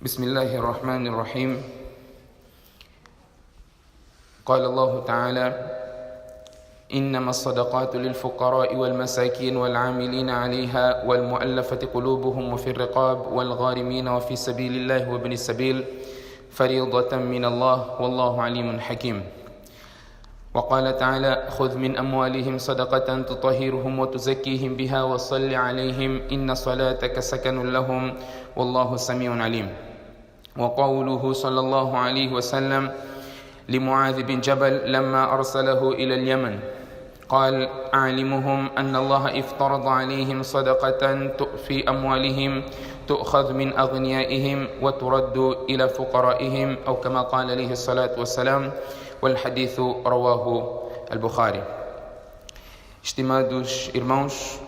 بسم الله الرحمن الرحيم. قال الله تعالى: إنما الصدقات للفقراء والمساكين والعاملين عليها والمؤلفة قلوبهم وفي الرقاب والغارمين وفي سبيل الله وابن السبيل فريضة من الله والله عليم حكيم. وقال تعالى: خذ من أموالهم صدقة تطهرهم وتزكيهم بها وصل عليهم إن صلاتك سكن لهم والله سميع عليم. وقوله صلى الله عليه وسلم لمعاذ بن جبل لما أرسله إلى اليمن قال: أعلمهم أن الله افترض عليهم صدقة في أموالهم تؤخذ من أغنيائهم وترد إلى فقرائهم، أو كما قال عليه الصلاة والسلام، والحديث رواه البخاري. Estimados irmãos,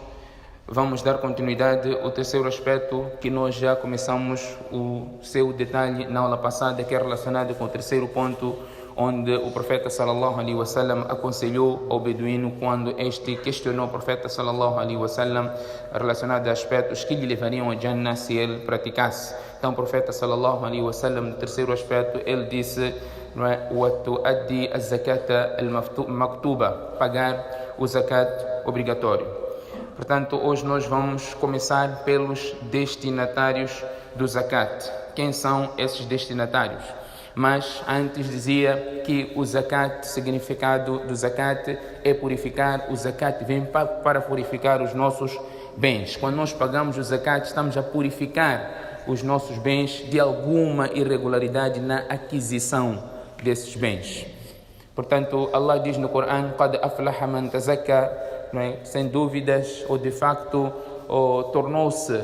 vamos dar continuidade ao terceiro aspecto que nós já começamos o seu detalhe na aula passada, que é relacionado com o terceiro ponto, onde o profeta sallallahu alaihi wasallam aconselhou ao beduíno quando este questionou o profeta sallallahu alaihi wasallam relacionado a aspectos que lhe levariam a Jannah se ele praticasse. Então o profeta sallallahu alaihi wasallam, no terceiro aspecto, ele disse: وَتُؤَدِّي الزَّكَاةَ الْمَكْتُوبَةَ, pagar o zakat obrigatório. Portanto, hoje nós vamos começar pelos destinatários do zakat. Quem são esses destinatários? Mas antes dizia que o zakat, significado do zakat é purificar. O zakat vem para purificar os nossos bens. Quando nós pagamos o zakat, estamos a purificar os nossos bens de alguma irregularidade na aquisição desses bens. Portanto, Allah diz no Corão: قَدْ أَفْلَحَ مَنْ تَزَكَّى, sem dúvidas, ou de facto, tornou-se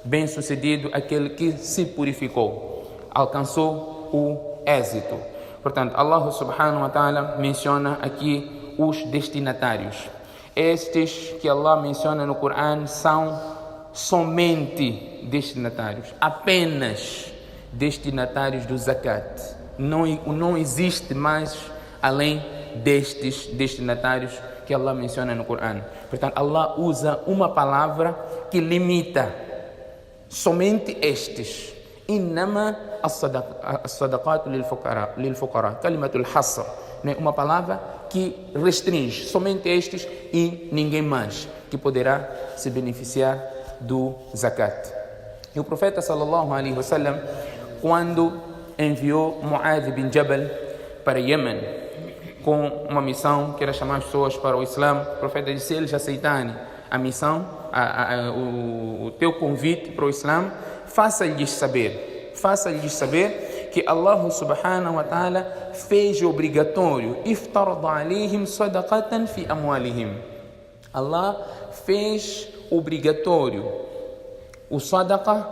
bem sucedido aquele que se purificou, alcançou o êxito. Portanto, Allah subhanahu wa ta'ala menciona aqui os destinatários. Estes que Allah menciona no Corão são somente destinatários, apenas destinatários do zakat. Não existe mais além destes destinatários que Allah menciona no Corão. Portanto, Allah usa uma palavra que limita somente estes. Innama as-sadaqatu lil-fuqara, kalimatul hasr, uma palavra que restringe somente estes e ninguém mais que poderá se beneficiar do zakat. E o profeta sallallahu alaihi wasallam, quando enviou Mu'adh bin Jabal para Yemen com uma missão que era chamar as pessoas para o Islã, o profeta disse: se eles aceitarem a missão, o teu convite para o Islã, faça-lhes saber que Allah subhanahu wa ta'ala fez obrigatório iftarada alayhim sadaqatan fi amwalihim. Allah fez obrigatório o sadaqa,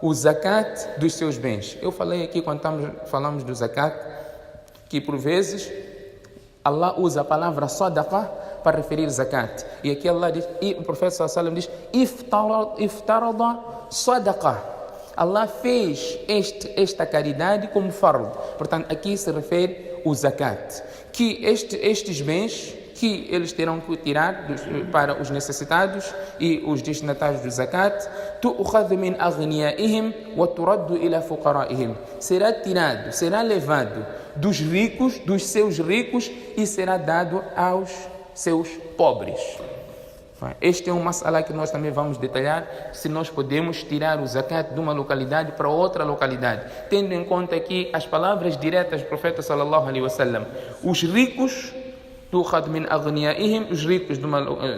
o zakat dos seus bens. Eu falei aqui quando falamos do zakat que por vezes Allah usa a palavra sadaqa para referir zakat. E aqui Allah diz, e o profeta sallallahu alaihi wasallam diz: iftarada sadaqa. Allah fez esta caridade como fard. Portanto, aqui se refere o zakat, que estes bens que eles terão que tirar para os necessitados e os destinatários do zakat, tu'khadhu min aghniyaihim wa turaddu ila fuqaraihim, será tirado, será levado dos ricos, dos seus ricos, e será dado aos seus pobres. Este é um mas'ala que nós também vamos detalhar, se nós podemos tirar o zakat de uma localidade para outra localidade, tendo em conta aqui as palavras diretas do profeta sallallahu alaihi wasallam: os ricos, tu'khad min aghniyaihim, os ricos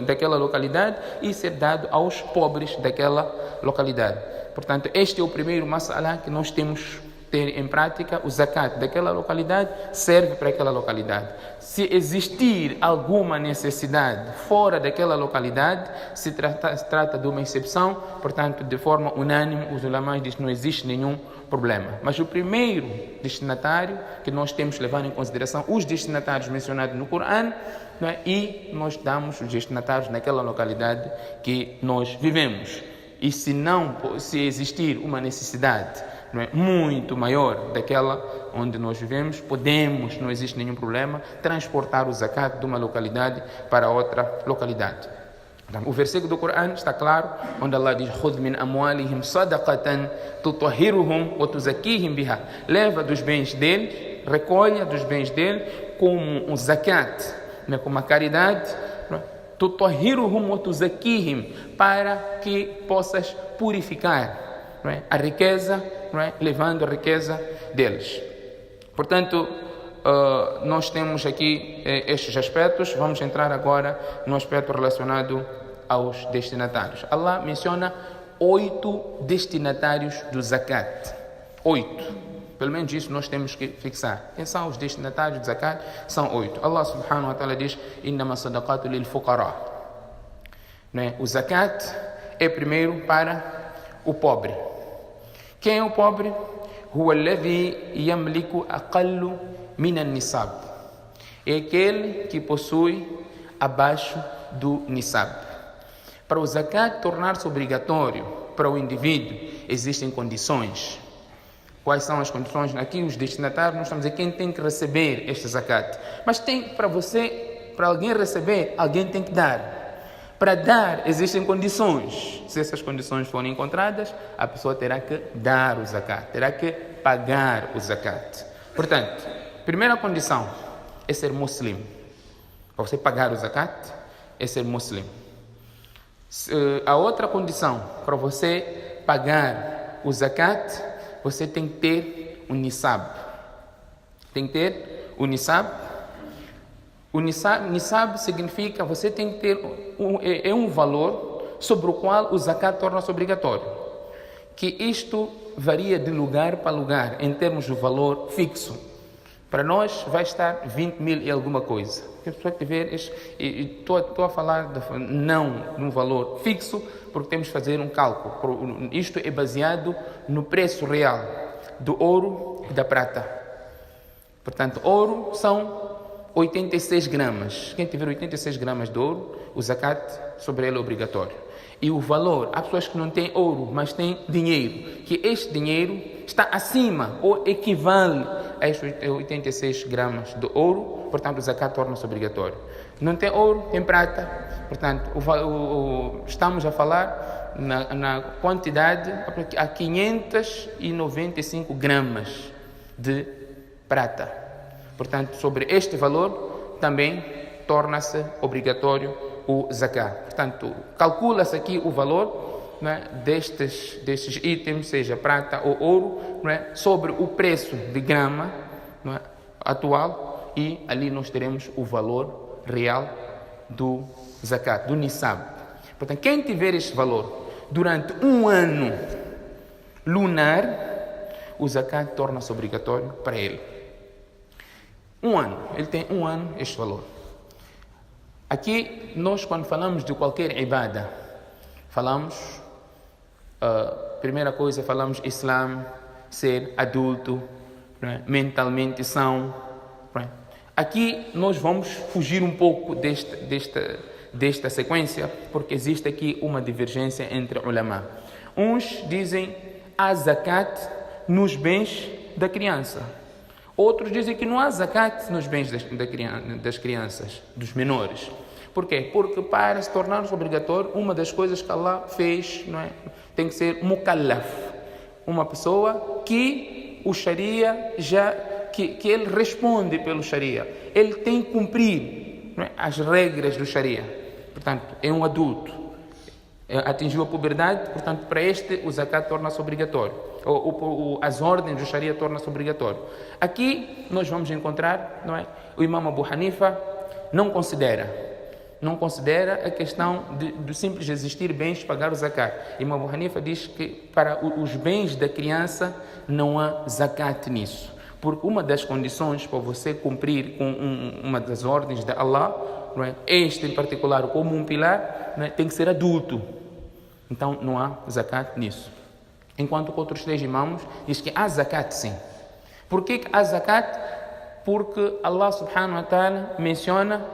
daquela localidade, e ser dado aos pobres daquela localidade. Portanto, este é o primeiro mas'ala que nós temos ter em prática. O zakat daquela localidade serve para aquela localidade. Se existir alguma necessidade fora daquela localidade, se trata de uma exceção. Portanto, de forma unânime, os ulamás dizem que não existe nenhum problema. Mas o primeiro destinatário que nós temos que levar em consideração, os destinatários mencionados no Corão, e nós damos os destinatários naquela localidade que nós vivemos. E se existir uma necessidade muito maior daquela onde nós vivemos, podemos, não existe nenhum problema, transportar o zakat de uma localidade para outra localidade. O versículo do Corão está claro, onde Allah diz: "Khudh min amwalihim sadaqatan tutahhiruhum wa tuzakkihim biha." Leva dos bens dele, recolha dos bens dele como um zakat, né, como uma caridade, tutahhiruhum wa tuzakkihim, para que possas purificar, né, a riqueza, né, levando a riqueza deles. Portanto, nós temos aqui estes aspectos. Vamos entrar agora no aspecto relacionado aos destinatários. Allah menciona 8 destinatários do zakat. 8. Pelo menos isso nós temos que fixar. Quem são os destinatários do zakat? São 8. Allah subhanahu wa ta'ala diz: "Innama sadaqatu lil fuqara." O zakat é primeiro para o pobre. Quem é o pobre? Huwa alladhi yamliku aqallu min an-nisab. É aquele que possui abaixo do nisab. Para o zakat tornar-se obrigatório para o indivíduo, existem condições. Quais são as condições? Aqui os destinatários, nós estamos a dizer quem tem que receber este zakat. Mas para alguém receber, alguém tem que dar. Para dar, existem condições. Se essas condições forem encontradas, a pessoa terá que dar o zakat, terá que pagar o zakat. Portanto, primeira condição é ser muslim. Para você pagar o zakat, é ser muslim. A outra condição, para você pagar o zakat, você tem que ter um nisab. Tem que ter o nisab. O nisab significa você tem que ter um valor sobre o qual o zakat torna-se obrigatório. Que isto varia de lugar para lugar em termos de valor fixo. Para nós vai estar 20 mil e alguma coisa. Estou a falar não de um valor fixo, porque temos que fazer um cálculo. Isto é baseado no preço real do ouro e da prata. Portanto, ouro são 86 gramas. Quem tiver 86 gramas de ouro, o zakat sobre ele é obrigatório. E o valor, há pessoas que não têm ouro, mas têm dinheiro, que este dinheiro está acima ou equivale a estes 86 gramas de ouro, portanto o zakat torna-se obrigatório. Não tem ouro, tem prata, portanto estamos a falar na quantidade a 595 gramas de prata. Portanto, sobre este valor também torna-se obrigatório o zakat. Portanto, calcula-se aqui o valor, não é, destes itens, seja prata ou ouro, não é, sobre o preço de grama, não é, atual, e ali nós teremos o valor real do zakat, do nisab. Portanto, quem tiver este valor durante um ano lunar, o zakat torna-se obrigatório para ele. Um ano, ele tem um ano este valor. Aqui, nós quando falamos de qualquer ibada, falamos, primeira coisa, falamos Islã, ser adulto, né, mentalmente são. Né. Aqui nós vamos fugir um pouco desta sequência, porque existe aqui uma divergência entre ulama. Uns dizem há zakat nos bens da criança. Outros dizem que não há zakat nos bens das crianças, dos menores. Por quê? Porque para se tornar obrigatório, uma das coisas que Allah fez, não é, tem que ser mukallaf. Uma pessoa que o Sharia que ele responde pelo Sharia. Ele tem que cumprir, não é, as regras do Sharia. Portanto, é um adulto. Atingiu a puberdade, portanto, para este o zakat torna-se obrigatório. As ordens do Sharia tornam-se obrigatório. Aqui nós vamos encontrar, não é, o Imam Abu Hanifa não considera a questão de simples existir bens pagar o zakat. Imam Abu Hanifa diz que para os bens da criança não há zakat nisso. Porque uma das condições para você cumprir com uma das ordens de Allah, não é, este em particular como um pilar, não é, tem que ser adulto. Então não há zakat nisso. Enquanto que outros 3 imãos diz que há zakat sim. Por que há zakat? Porque Allah subhanahu wa ta'ala menciona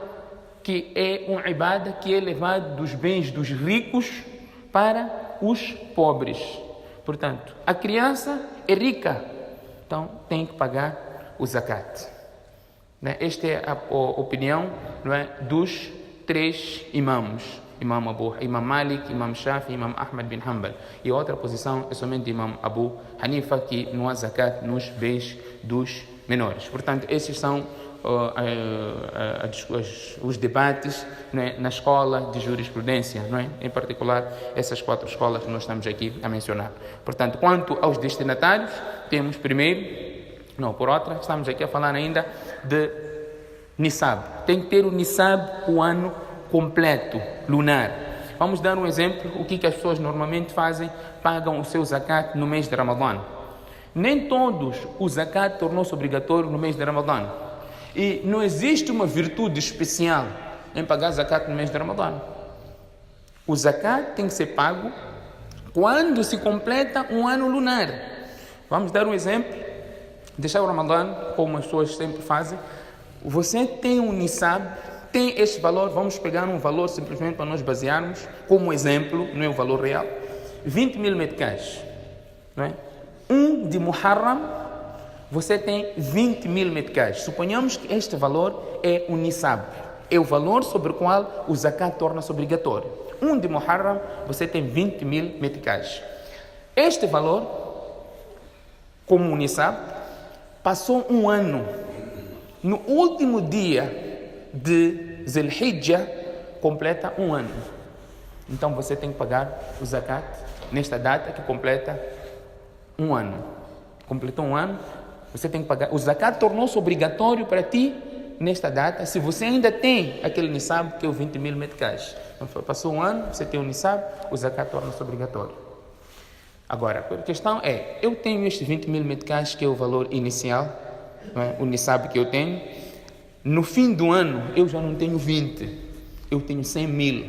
que é um ibada que é levado dos bens dos ricos para os pobres. Portanto, a criança é rica, então tem que pagar o zakat. Esta é a opinião, não é, dos 3 imãos. Imam Malik, Imam Shafi, Imam Ahmad bin Hanbal. E a outra posição é somente Imam Abu Hanifa, que não há zakat nos bens dos menores. Portanto, esses são os debates, não é, na escola de jurisprudência, não é? Em particular, essas 4 escolas que nós estamos aqui a mencionar. Portanto, quanto aos destinatários, temos por outra, estamos aqui a falar ainda de Nisab. Tem que ter o Nisab o ano completo, lunar. Vamos dar um exemplo, o que as pessoas normalmente fazem, pagam o seu zakat no mês de Ramadã. Nem todos o zakat tornou-se obrigatório no mês de Ramadã. E não existe uma virtude especial em pagar zakat no mês de Ramadã. O zakat tem que ser pago quando se completa um ano lunar. Vamos dar um exemplo, deixar o Ramadã, como as pessoas sempre fazem. Você tem um Nisab, tem este valor, vamos pegar um valor simplesmente para nós basearmos, como exemplo, não é o valor real, 20 mil meticais, não é? De Muharram, você tem 20 mil meticais. Suponhamos que este valor é o Nisab, é o valor sobre o qual o zakat torna-se obrigatório. De Muharram, você tem 20 mil meticais. Este valor, como o Nisab, passou um ano. No último dia de Zulhijjah, completa um ano. Então você tem que pagar o zakat nesta data que completa um ano. Completou um ano, você tem que pagar. O zakat tornou-se obrigatório para ti nesta data, se você ainda tem aquele nisab, que é o 20 mil meticais. Então, passou um ano, você tem o nisab, o zakat torna-se obrigatório. Agora, a questão é, eu tenho estes 20 mil meticais, que é o valor inicial, não é? O nisab que eu tenho. No fim do ano, eu já não tenho 20, eu tenho 100 mil.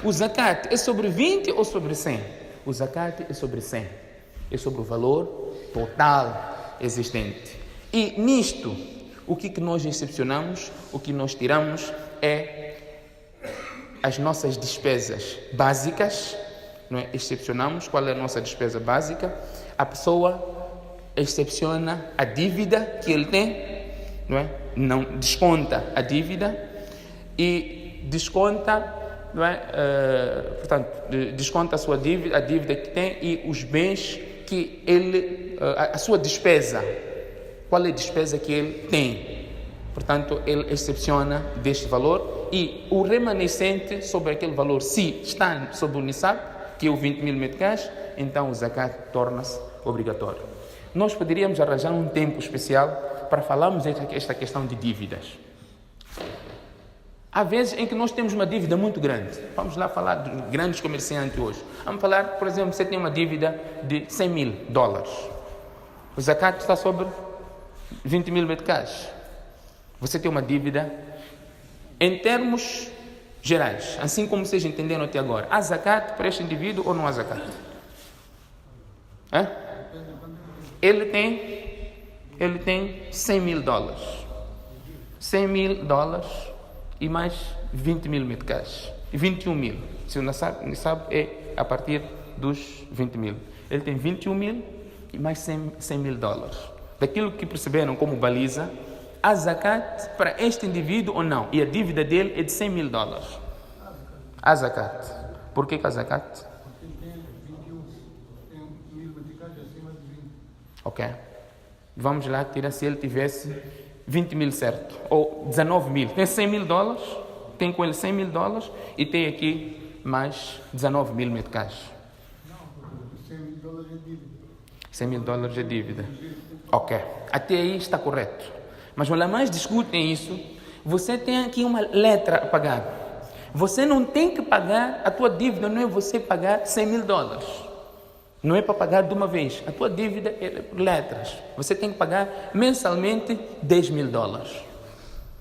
O zakat é sobre 20 ou sobre 100? O zakat é sobre 100, é sobre o valor total existente. E nisto, o que nós excepcionamos, o que nós tiramos é as nossas despesas básicas, não é? Excepcionamos. Qual é a nossa despesa básica? A pessoa excepciona a dívida que ele tem, não é? Não desconta a dívida e desconta, não é? Portanto, desconta a sua dívida, a dívida que tem e os bens que ele, a sua despesa. Qual é a despesa que ele tem? Portanto, ele excepciona deste valor e o remanescente sobre aquele valor, se está sobre o nisab, que é o 20 mil meticais, então o zakat torna-se obrigatório. Nós poderíamos arranjar um tempo especial para falarmos esta questão de dívidas. Há vezes em que nós temos uma dívida muito grande. Vamos lá falar de grandes comerciantes hoje. Vamos falar, por exemplo, você tem uma dívida de $100 mil. O zakat está sobre 20 mil meticais. Você tem uma dívida em termos gerais, assim como vocês entenderam até agora. Há zakat para este indivíduo ou não há zakat? Ele tem $100 mil. $100 mil e mais 20 mil meticais. 21 mil. Se o nisab é a partir dos 20 mil. Ele tem 21 mil e mais $100 mil. Daquilo que perceberam como baliza, há zakat para este indivíduo ou não? E a dívida dele é de $100 mil. Há zakat. Por que há zakat? Porque ele tem 21, tem mil meticais acima de 20. Ok. Vamos lá tirar se ele tivesse 20 mil, certo? Ou 19 mil. Tem $100 mil, tem com ele $100 mil e tem aqui mais 19 mil meticais. Não, porque $100 mil é dívida. $100 mil é dívida. Ok. Até aí está correto. Mas os mais discutem isso. Você tem aqui uma letra a pagar. Você não tem que pagar a tua dívida, não é você pagar $100 mil. Não é para pagar de uma vez. A tua dívida é por letras. Você tem que pagar mensalmente $10 mil.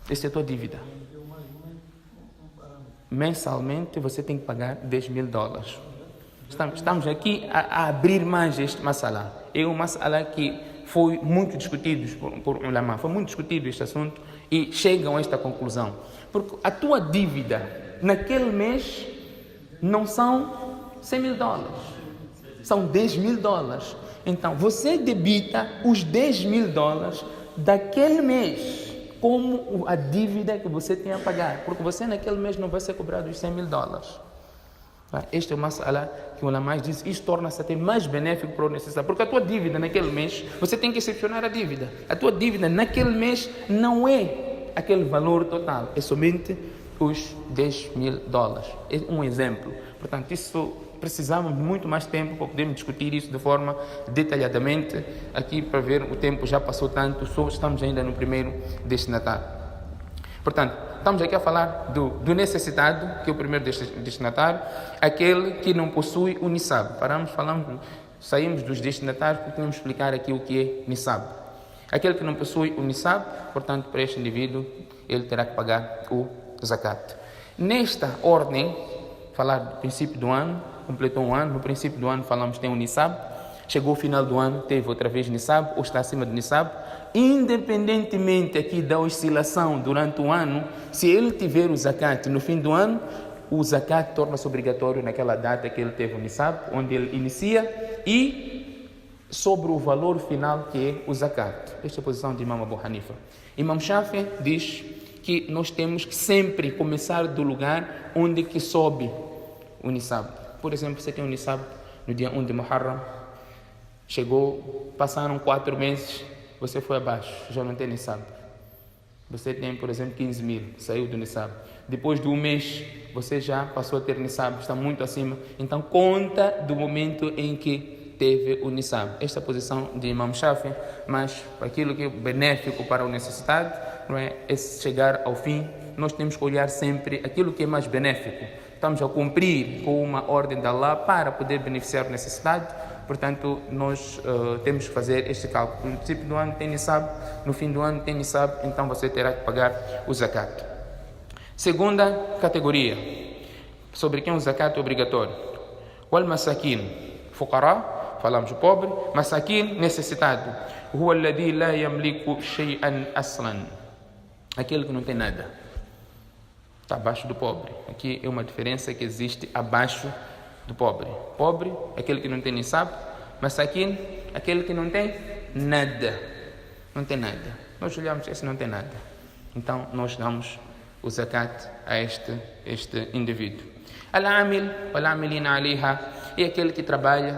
Essa é a tua dívida. Mensalmente você tem que pagar $10 mil. Estamos aqui a abrir mais este masala. É um masala que foi muito discutido por ulama. Foi muito discutido este assunto e chegam a esta conclusão. Porque a tua dívida naquele mês não são $100 mil. São $10 mil. Então, você debita os $10 mil daquele mês como a dívida que você tem a pagar. Porque você naquele mês não vai ser cobrado os $100 mil. Este é o mas'ala que o ulama diz, isto torna-se até mais benéfico para o necessário, porque a tua dívida naquele mês, você tem que excepcionar a dívida. A tua dívida naquele mês não é aquele valor total, é somente os $10.000. É um exemplo. Portanto, isso precisamos de muito mais tempo para podermos discutir isso de forma detalhadamente. Aqui, para ver, o tempo já passou tanto, só estamos ainda no primeiro destinatário. Portanto, estamos aqui a falar do necessitado, que é o primeiro destinatário, aquele que não possui o nisab. Saímos dos destinatários porque temos que explicar aqui o que é nisab. Aquele que não possui o nisab, portanto, para este indivíduo, ele terá que pagar o zakat. Nesta ordem, falar do princípio do ano, completou um ano, no princípio do ano falamos que tem o nisab, chegou o final do ano, teve outra vez nisab, ou está acima do nisab, independentemente aqui da oscilação durante o ano, se ele tiver o zakat no fim do ano, o zakat torna-se obrigatório naquela data que ele teve o nisab, onde ele inicia, e sobre o valor final que é o zakat. Esta é a posição de Imam Abu Hanifa. Imam Shafi diz que nós temos que sempre começar do lugar onde que sobe o nisab. Por exemplo, você tem o nisab no dia 1 de Muharram, passaram 4 meses, você foi abaixo, já não tem nisab. Você tem, por exemplo, 15.000, saiu do nisab. Depois de um mês, você já passou a ter nisab, está muito acima. Então, conta do momento em que teve o nisab. Esta é a posição de Imam Shafi, mas para aquilo que é benéfico para o necessitado, não é chegar ao fim, nós temos que olhar sempre aquilo que é mais benéfico. Estamos a cumprir com uma ordem de Allah para poder beneficiar o necessitado. Portanto, nós temos que fazer este cálculo. No princípio do ano tem nisab, no fim do ano tem nisab, então você terá que pagar o zakat. Segunda categoria, sobre quem o zakat é obrigatório. Wal masakin, fuqara, falamos do pobre, masakin, necessitado. Huwa alladhi la yamliku shay'an aslan. Aquele que não tem nada. Está abaixo do pobre. Aqui é uma diferença que existe abaixo do pobre. Pobre é aquele que não tem nisab, masakin, aquele que não tem nada. Não tem nada. Nós olhamos, esse não tem nada. Então, nós damos o zakat a este indivíduo. Al-amil, wal-amilina aliha, é aquele que trabalha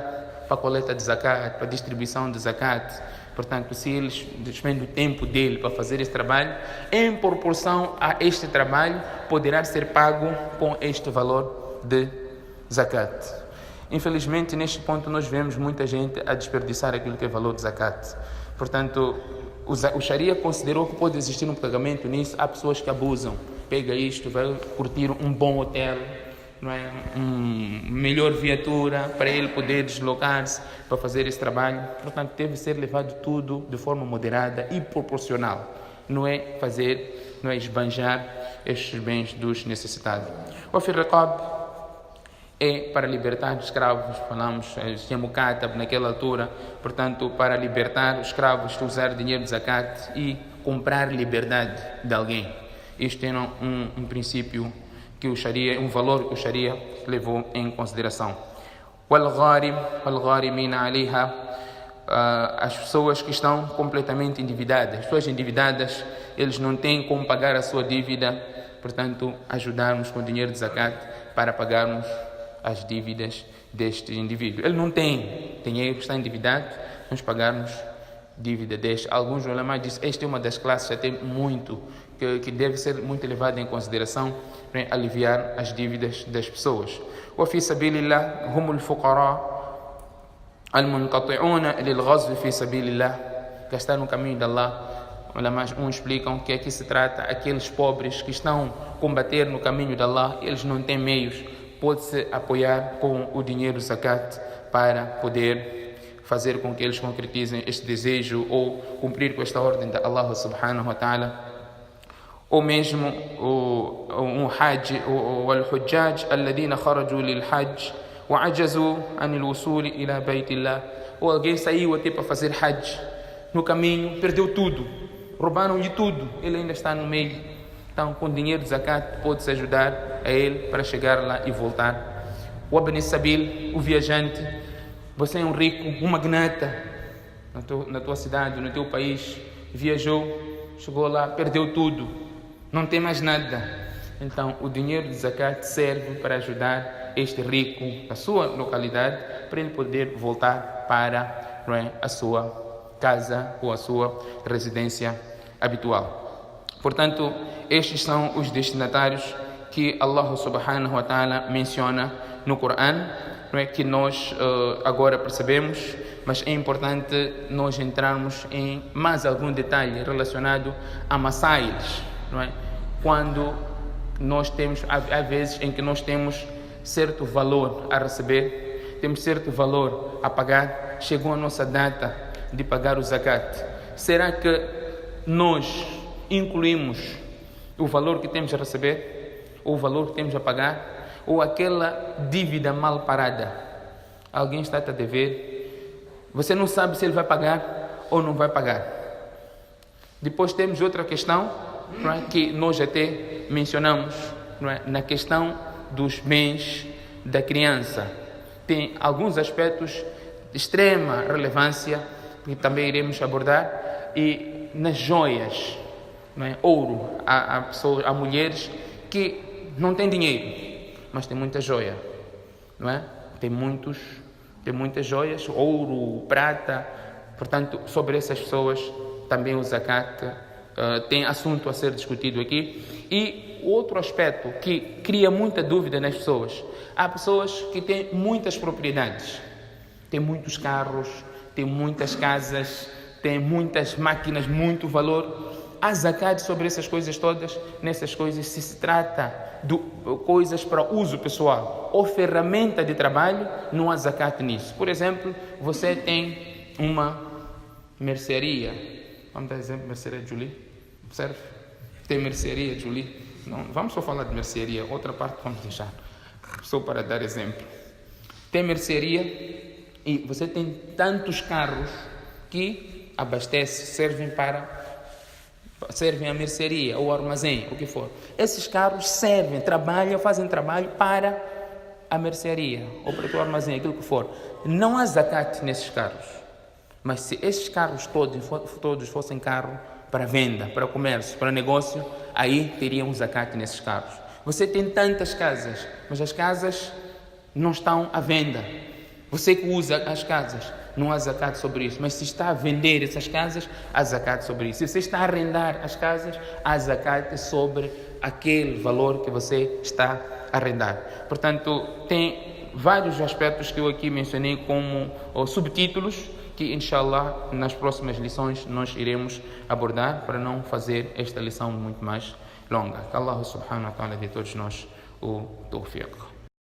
para a coleta de zakat, para a distribuição de zakat. Portanto, se eles despendem o tempo dele para fazer esse trabalho, em proporção a este trabalho, poderá ser pago com este valor de zakat. Infelizmente, neste ponto, nós vemos muita gente a desperdiçar aquilo que é valor de zakat. Portanto, o Sharia considerou que pode existir um pagamento nisso. Há pessoas que abusam. Pega isto, vai curtir um bom hotel, não é? Melhor viatura para ele poder deslocar-se para fazer esse trabalho. Portanto, deve ser levado tudo de forma moderada e proporcional. Não é esbanjar estes bens dos necessitados. O firriqab é para libertar os escravos. Falamos, tinha mukatab naquela altura. Portanto, para libertar os escravos, usar dinheiro de zakat e comprar liberdade de alguém. Isto é um princípio que o Sharia, um valor que o Sharia levou em consideração. Wal-gharimina aliha, as pessoas que estão completamente endividadas. As pessoas endividadas, eles não têm como pagar a sua dívida, portanto, ajudarmos com o dinheiro de zakat para pagarmos as dívidas deste indivíduo. Ele não tem dinheiro, está endividado, vamos pagarmos dívida deste. Alguns ulamás dizem, esta é uma das classes até muito que deve ser muito levada em consideração para aliviar as dívidas das pessoas. Wa fi sabilillah humul fuqara al-munqati'una lil-ghazw fi sabilillah, gastar no caminho de Allah. Ulamás explicam que aqui se trata aqueles pobres que estão a combater no caminho de Allah, eles não têm meios, pode-se apoiar com o dinheiro zakat para poder fazer com que eles concretizem este desejo ou cumprir com esta ordem de Allah subhanahu wa ta'ala. Ou mesmo um hajj, o al-hujjaj alladhina kharaju lil-hajj wa ajazu anil wusul ila baytillah. Ou alguém saiu até para fazer hajj, no caminho perdeu tudo, roubaram-lhe tudo, ele ainda está no meio. Então, com dinheiro de zakat, pode-se ajudar a ele para chegar lá e voltar. O Ibn Sabil, o viajante, você é um rico, um magnata na tua cidade, no teu país, viajou, chegou lá, perdeu tudo, não tem mais nada. Então, o dinheiro de zakat serve para ajudar este rico da sua localidade, para ele poder voltar para, não é, a sua casa ou a sua residência habitual. Portanto, estes são os destinatários que Allah subhanahu wa ta'ala menciona no Corão, não é, que nós agora percebemos, mas é importante nós entrarmos em mais algum detalhe relacionado a masails, não é? Quando nós temos, há vezes em que nós temos certo valor a receber, temos certo valor a pagar, chegou a nossa data de pagar o zakat. Será que nós incluímos o valor que temos a receber, ou o valor que temos a pagar, ou aquela dívida mal parada? Alguém está a dever, você não sabe se ele vai pagar ou não vai pagar. Depois temos outra questão, não é, que nós até mencionamos, não é, na questão dos bens da criança. Tem alguns aspectos de extrema relevância que também iremos abordar, e nas joias, não é, ouro, há mulheres que não têm dinheiro, mas tem muita joia, não é? Tem muitas joias, ouro, prata. Portanto, sobre essas pessoas também o zakat tem assunto a ser discutido aqui. E outro aspecto que cria muita dúvida nas pessoas: há pessoas que têm muitas propriedades, têm muitos carros, têm muitas casas, têm muitas máquinas, muito valor. Há zakat sobre essas coisas todas? Nessas coisas, se trata de coisas para uso pessoal ou ferramenta de trabalho, não há zakat nisso. Por exemplo, você tem uma mercearia, vamos dar exemplo, mercearia Julie, serve? Tem mercearia Julie? Não, vamos só falar de mercearia, outra parte vamos deixar, só para dar exemplo. Tem mercearia e você tem tantos carros que abastece, servem a mercearia ou armazém, o que for. Esses carros servem, fazem trabalho para a mercearia ou para o teu armazém, aquilo que for. Não há zakat nesses carros. Mas se esses carros todos fossem carro para venda, para comércio, para negócio, aí teria um zakat nesses carros. Você tem tantas casas, mas as casas não estão à venda. Você que usa as casas, não há zakat sobre isso. Mas se está a vender essas casas, há zakat sobre isso. Se você está a arrendar as casas, há zakat sobre aquele valor que você está a arrendar. Portanto, tem vários aspectos que eu aqui mencionei como subtítulos, que inshallah nas próximas lições nós iremos abordar, para não fazer esta lição muito mais longa. Que Allah subhanahu wa ta'ala dê a todos nós o tawfiq.